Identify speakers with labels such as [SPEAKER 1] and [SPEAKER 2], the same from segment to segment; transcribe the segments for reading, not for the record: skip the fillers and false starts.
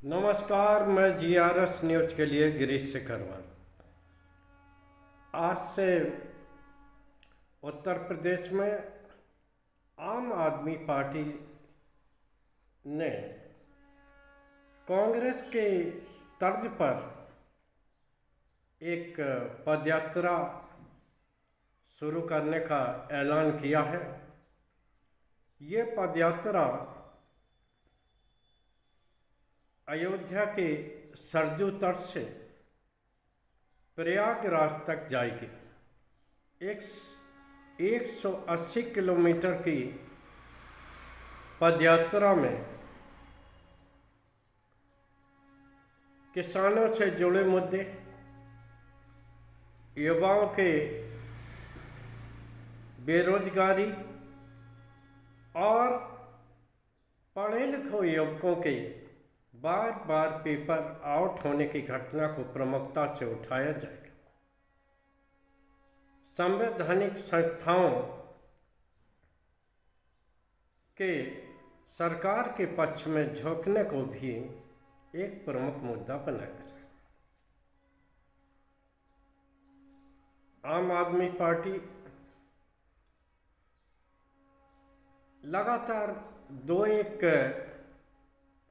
[SPEAKER 1] नमस्कार, मैं GRS news के लिए गिरीश सिकरवार। आज से उत्तर प्रदेश में आम आदमी पार्टी ने कांग्रेस के तर्ज पर एक पदयात्रा शुरू करने का ऐलान किया है। ये पदयात्रा अयोध्या के सरजू तट से प्रयागराज तक जाएगी। 180 किलोमीटर की पदयात्रा में किसानों से जुड़े मुद्दे, युवाओं के बेरोजगारी और पढ़े लिखे युवकों के बार बार पेपर आउट होने की घटना को प्रमुखता से उठाया जाएगा। संवैधानिक संस्थाओं के सरकार के पक्ष में झोंकने को भी एक प्रमुख मुद्दा बनाया जाएगा। आम आदमी पार्टी लगातार एक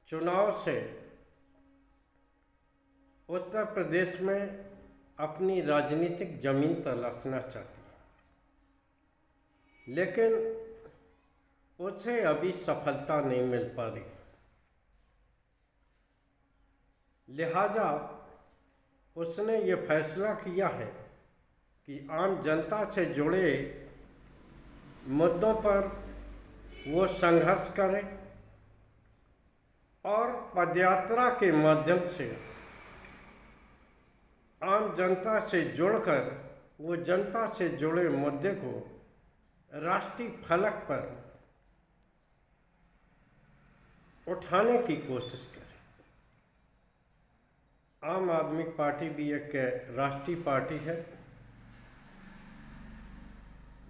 [SPEAKER 1] चुनाव से उत्तर प्रदेश में अपनी राजनीतिक जमीन तलाशना चाहती है, लेकिन उसे अभी सफलता नहीं मिल पा रही। लिहाजा उसने ये फैसला किया है कि आम जनता से जुड़े मुद्दों पर वो संघर्ष करे और पदयात्रा के माध्यम से आम जनता से जुड़कर वो जनता से जुड़े मुद्दे को राष्ट्रीय फलक पर उठाने की कोशिश करे। आम आदमी पार्टी भी एक राष्ट्रीय पार्टी है।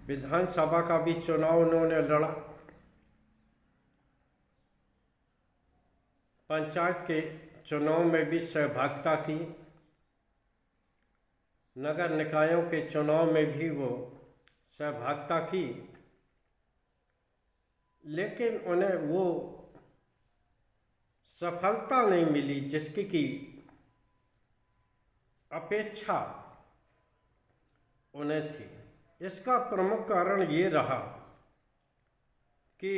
[SPEAKER 1] विधानसभा का भी चुनाव उन्होंने लड़ा, पंचायत के चुनाव में भी सहभागिता की, नगर निकायों के चुनाव में भी वो सहभागिता की, लेकिन उन्हें वो सफलता नहीं मिली जिसकी की अपेक्षा उन्हें थी। इसका प्रमुख कारण ये रहा कि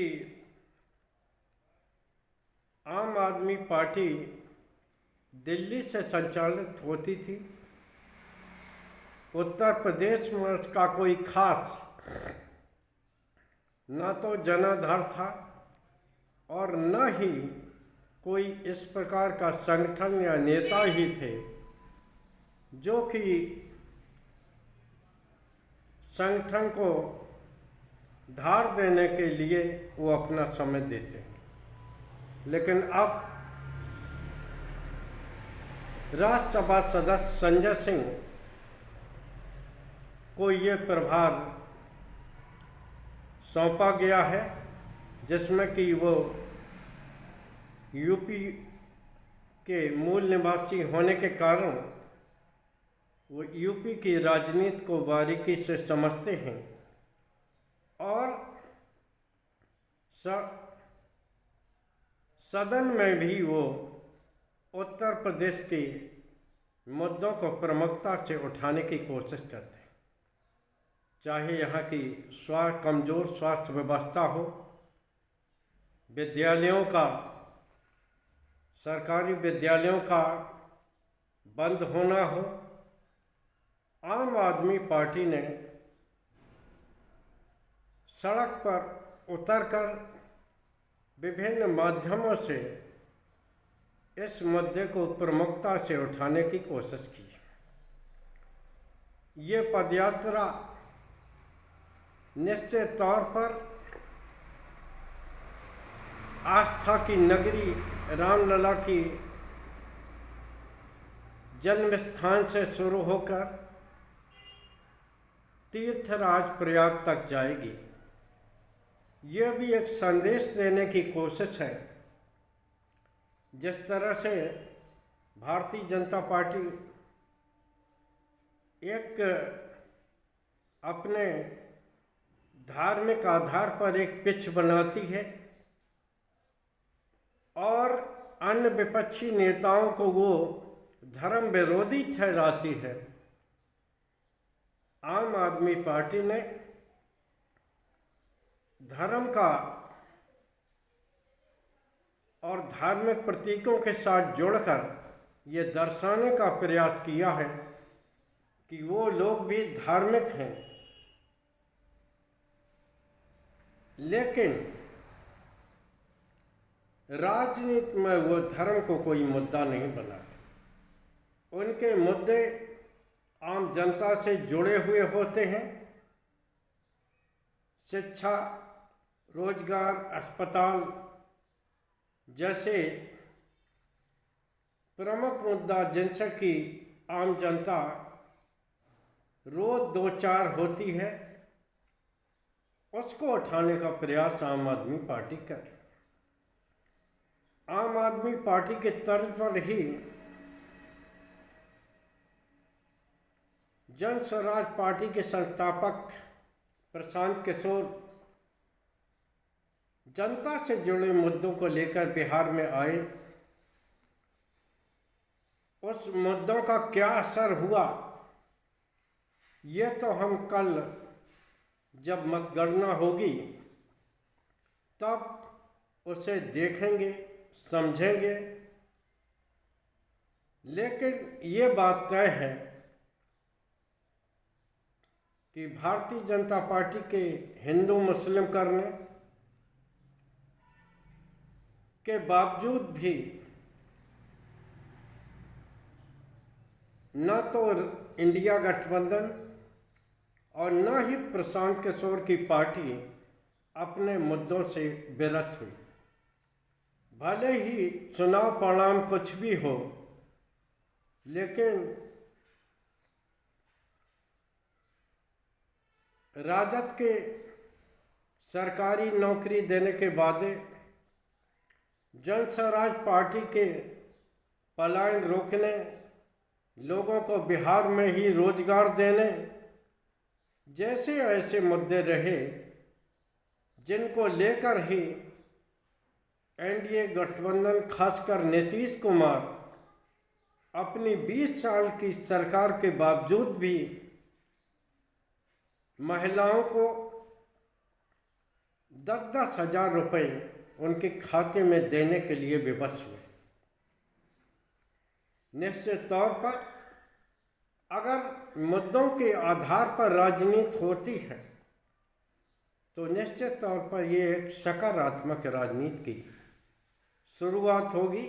[SPEAKER 1] आम आदमी पार्टी दिल्ली से संचालित होती थी। उत्तर प्रदेश में उसका कोई खास न तो जनाधार था और न ही कोई इस प्रकार का संगठन या नेता ही थे जो कि संगठन को धार देने के लिए वो अपना समय देते हैं। लेकिन अब राज्यसभा सदस्य संजय सिंह को ये प्रभार सौंपा गया है, जिसमें कि वो यूपी के मूल निवासी होने के कारण वो यूपी की राजनीति को बारीकी से समझते हैं और सदन में भी वो उत्तर प्रदेश के मुद्दों को प्रमुखता से उठाने की कोशिश करते हैं। चाहे यहाँ की कमज़ोर स्वास्थ्य व्यवस्था हो, विद्यालयों का, सरकारी विद्यालयों का बंद होना हो, आम आदमी पार्टी ने सड़क पर उतरकर विभिन्न माध्यमों से इस मुद्दे को प्रमुखता से उठाने की कोशिश की। ये पदयात्रा निश्चित तौर पर आस्था की नगरी रामलला की जन्म स्थान से शुरू होकर तीर्थराज प्रयाग तक जाएगी। यह भी एक संदेश देने की कोशिश है जिस तरह से भारतीय जनता पार्टी एक अपने धार्मिक आधार पर एक पिच बनाती है और अन्य विपक्षी नेताओं को वो धर्म विरोधी ठहराती है, आम आदमी पार्टी ने धर्म का और धार्मिक प्रतीकों के साथ जोड़कर ये दर्शाने का प्रयास किया है कि वो लोग भी धार्मिक हैं, लेकिन राजनीति में वो धर्म को कोई मुद्दा नहीं बनाते। उनके मुद्दे आम जनता से जुड़े हुए होते हैं। शिक्षा, रोजगार, अस्पताल जैसे प्रमुख मुद्दा जिनसे कि आम जनता रोज दो चार होती है, उसको उठाने का प्रयास आम आदमी पार्टी कर रही है। आम आदमी पार्टी के तर्ज पर ही जन स्वराज पार्टी के संस्थापक प्रशांत किशोर जनता से जुड़े मुद्दों को लेकर बिहार में आए। उस मुद्दों का क्या असर हुआ ये तो हम कल जब मतगणना होगी तब उसे देखेंगे, समझेंगे। लेकिन ये बात तय है कि भारतीय जनता पार्टी के हिंदू मुस्लिम करने के बावजूद भी न तो इंडिया गठबंधन और न ही प्रशांत किशोर की पार्टी अपने मुद्दों से विरत हुई। भले ही चुनाव परिणाम कुछ भी हो, लेकिन राजद के सरकारी नौकरी देने के बाद जन स्वराज पार्टी के पलायन रोकने, लोगों को बिहार में ही रोजगार देने जैसे ऐसे मुद्दे रहे जिनको लेकर ही एनडीए गठबंधन खासकर नीतीश कुमार अपनी 20 साल की सरकार के बावजूद भी महिलाओं को 10-10 हजार रुपये उनके खाते में देने के लिए विवश हुए। निश्चित तौर पर अगर मुद्दों के आधार पर राजनीति होती है तो निश्चित तौर पर ये एक सकारात्मक राजनीति की शुरुआत होगी।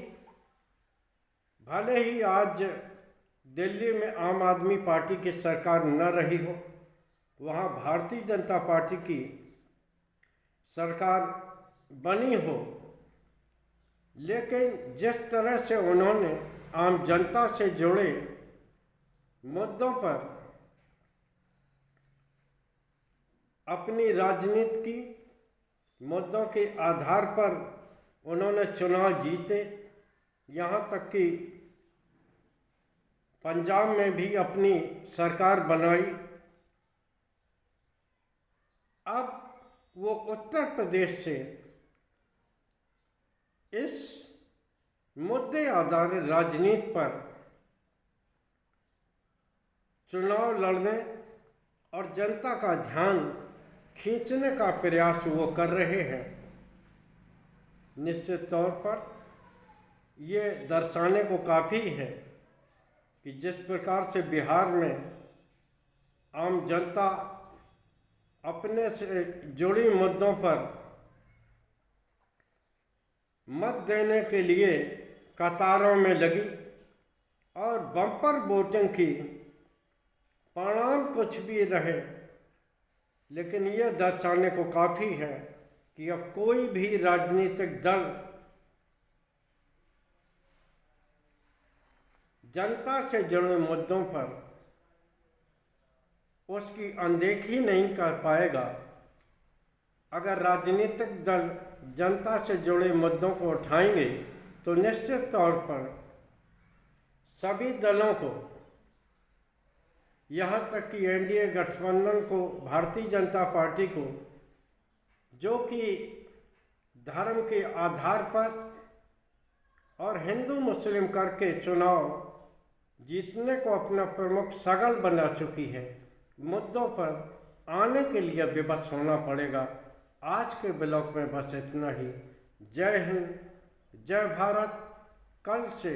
[SPEAKER 1] भले ही आज दिल्ली में आम आदमी पार्टी की सरकार न रही हो, वहाँ भारतीय जनता पार्टी की सरकार बनी हो, लेकिन जिस तरह से उन्होंने आम जनता से जुड़े मुद्दों पर अपनी राजनीति की, मुद्दों के आधार पर उन्होंने चुनाव जीते, यहाँ तक कि पंजाब में भी अपनी सरकार बनाई। अब वो उत्तर प्रदेश से इस मुद्दे आधारित राजनीति पर चुनाव लड़ने और जनता का ध्यान खींचने का प्रयास वो कर रहे हैं। निश्चित तौर पर ये दर्शाने को काफ़ी है कि जिस प्रकार से बिहार में आम जनता अपने से जुड़ी मुद्दों पर मत देने के लिए कतारों में लगी और बम्पर वोटिंग की, परिणाम कुछ भी रहे, लेकिन ये दर्शाने को काफ़ी है कि अब कोई भी राजनीतिक दल जनता से जुड़े मुद्दों पर उसकी अनदेखी नहीं कर पाएगा। अगर राजनीतिक दल जनता से जुड़े मुद्दों को उठाएंगे तो निश्चित तौर पर सभी दलों को, यहाँ तक कि एनडीए गठबंधन को, भारतीय जनता पार्टी को, जो कि धर्म के आधार पर और हिंदू मुस्लिम करके चुनाव जीतने को अपना प्रमुख सगल बना चुकी है, मुद्दों पर आने के लिए विवश होना पड़ेगा। आज के ब्लॉग में बस इतना ही। जय हिंद, जय भारत। कल से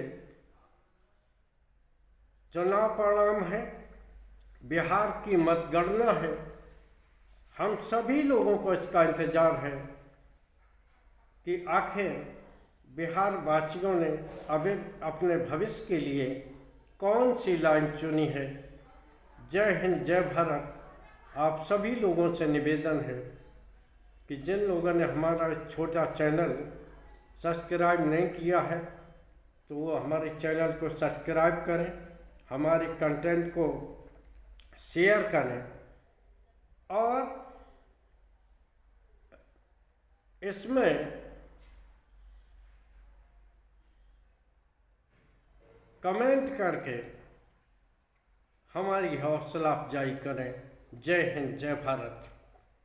[SPEAKER 1] चुनाव परिणाम है, बिहार की मतगणना है। हम सभी लोगों को इसका इंतजार है कि आखिर बिहार वासियों ने अभी अपने भविष्य के लिए कौन सी लाइन चुनी है। जय हिंद, जय भारत। आप सभी लोगों से निवेदन है कि जिन लोगों ने हमारा छोटा चैनल सब्सक्राइब नहीं किया है तो वो हमारे चैनल को सब्सक्राइब करें, हमारे कंटेंट को शेयर करें और इसमें कमेंट करके हमारी हौसला अफजाई करें। जय हिंद, जय भारत।